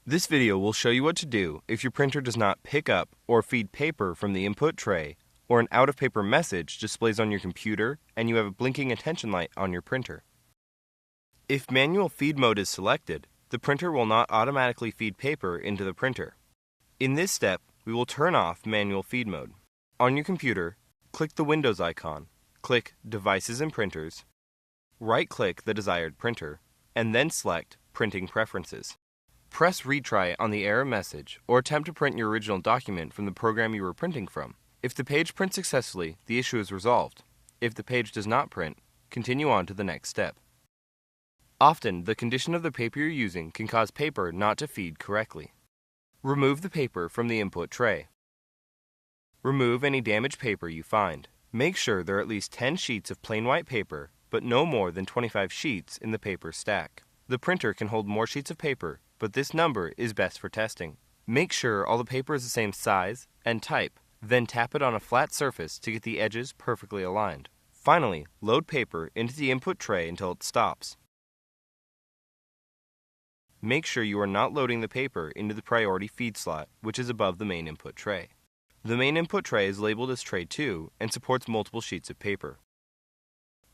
This video will show you what to do if your printer does not pick up or feed paper from the input tray, or an out-of-paper message displays on your computer and you have a blinking attention light on your printer. If manual feed mode is selected, the printer will not automatically feed paper into the printer. In this step, we will turn off manual feed mode. On your computer, click the Windows icon, click Devices and Printers, right-click the desired printer, and then select Printing Preferences. Press Retry on the error message or attempt to print your original document from the program you were printing from. If the page prints successfully, the issue is resolved. If the page does not print, continue on to the next step. Often, the condition of the paper you're using can cause paper not to feed correctly. Remove the paper from the input tray. Remove any damaged paper you find. Make sure there are at least 10 sheets of plain white paper, but no more than 25 sheets in the paper stack. The printer can hold more sheets of paper, but this number is best for testing. Make sure all the paper is the same size and type, then tap it on a flat surface to get the edges perfectly aligned. Finally, load paper into the input tray until it stops. Make sure you are not loading the paper into the priority feed slot, which is above the main input tray. The main input tray is labeled as Tray 2 and supports multiple sheets of paper.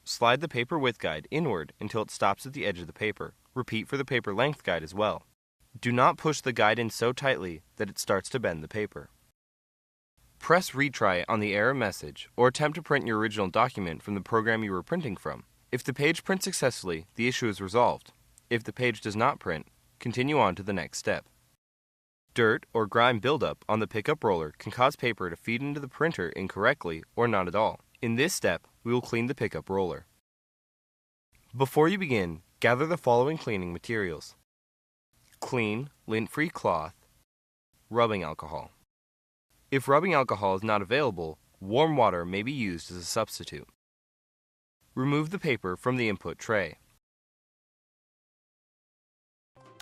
Slide the paper width guide inward until it stops at the edge of the paper. Repeat for the paper length guide as well. Do not push the guide in so tightly that it starts to bend the paper. Press Retry on the error message or attempt to print your original document from the program you were printing from. If the page prints successfully, the issue is resolved. If the page does not print, continue on to the next step. Dirt or grime buildup on the pickup roller can cause paper to feed into the printer incorrectly or not at all. In this step, we will clean the pickup roller. Before you begin, gather the following cleaning materials: clean, lint-free cloth, rubbing alcohol. If rubbing alcohol is not available, warm water may be used as a substitute. Remove the paper from the input tray.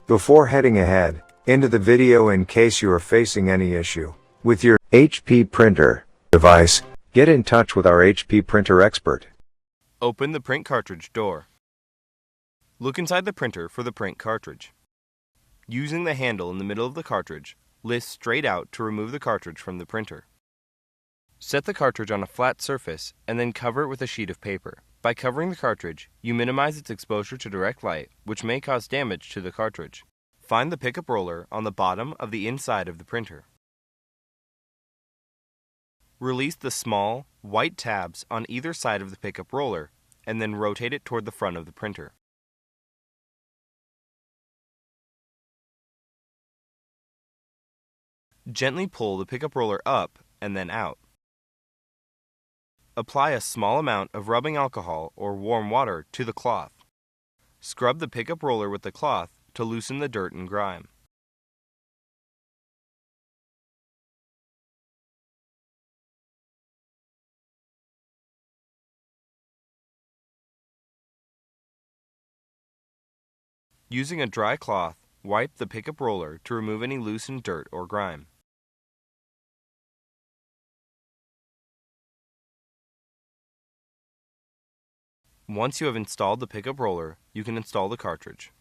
Before heading ahead into the video, in case you are facing any issue with your HP printer device, get in touch with our HP printer expert. Open the print cartridge door. Look inside the printer for the print cartridge. Using the handle in the middle of the cartridge, lift straight out to remove the cartridge from the printer. Set the cartridge on a flat surface and then cover it with a sheet of paper. By covering the cartridge, you minimize its exposure to direct light, which may cause damage to the cartridge. Find the pickup roller on the bottom of the inside of the printer. Release the small, white tabs on either side of the pickup roller and then rotate it toward the front of the printer. Gently pull the pickup roller up and then out. Apply a small amount of rubbing alcohol or warm water to the cloth. Scrub the pickup roller with the cloth to loosen the dirt and grime. Using a dry cloth, wipe the pickup roller to remove any loosened dirt or grime. Once you have installed the pickup roller, you can install the cartridge.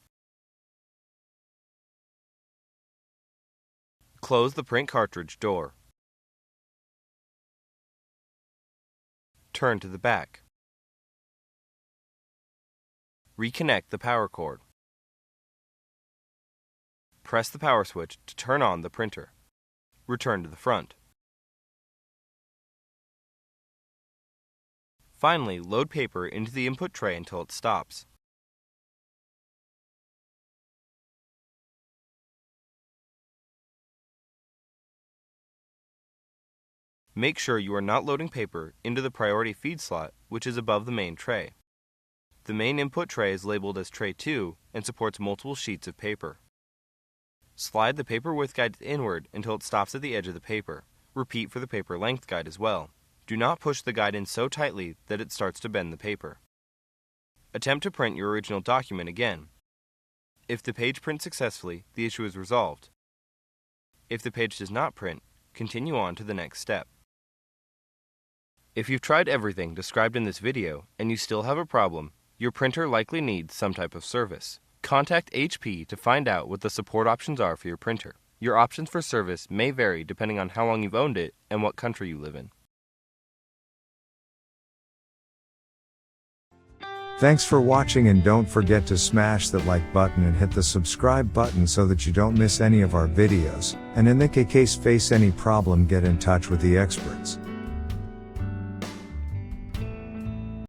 Close the print cartridge door. Turn to the back. Reconnect the power cord. Press the power switch to turn on the printer. Return to the front. Finally, load paper into the input tray until it stops. Make sure you are not loading paper into the priority feed slot, which is above the main tray. The main input tray is labeled as Tray 2 and supports multiple sheets of paper. Slide the paper width guide inward until it stops at the edge of the paper. Repeat for the paper length guide as well. Do not push the guide in so tightly that it starts to bend the paper. Attempt to print your original document again. If the page prints successfully, the issue is resolved. If the page does not print, continue on to the next step. If you've tried everything described in this video and you still have a problem, your printer likely needs some type of service. Contact HP to find out what the support options are for your printer. Your options for service may vary depending on how long you've owned it and what country you live in. Thanks for watching, and don't forget to smash that like button and hit the subscribe button so that you don't miss any of our videos. And in the case face any problem, get in touch with the experts.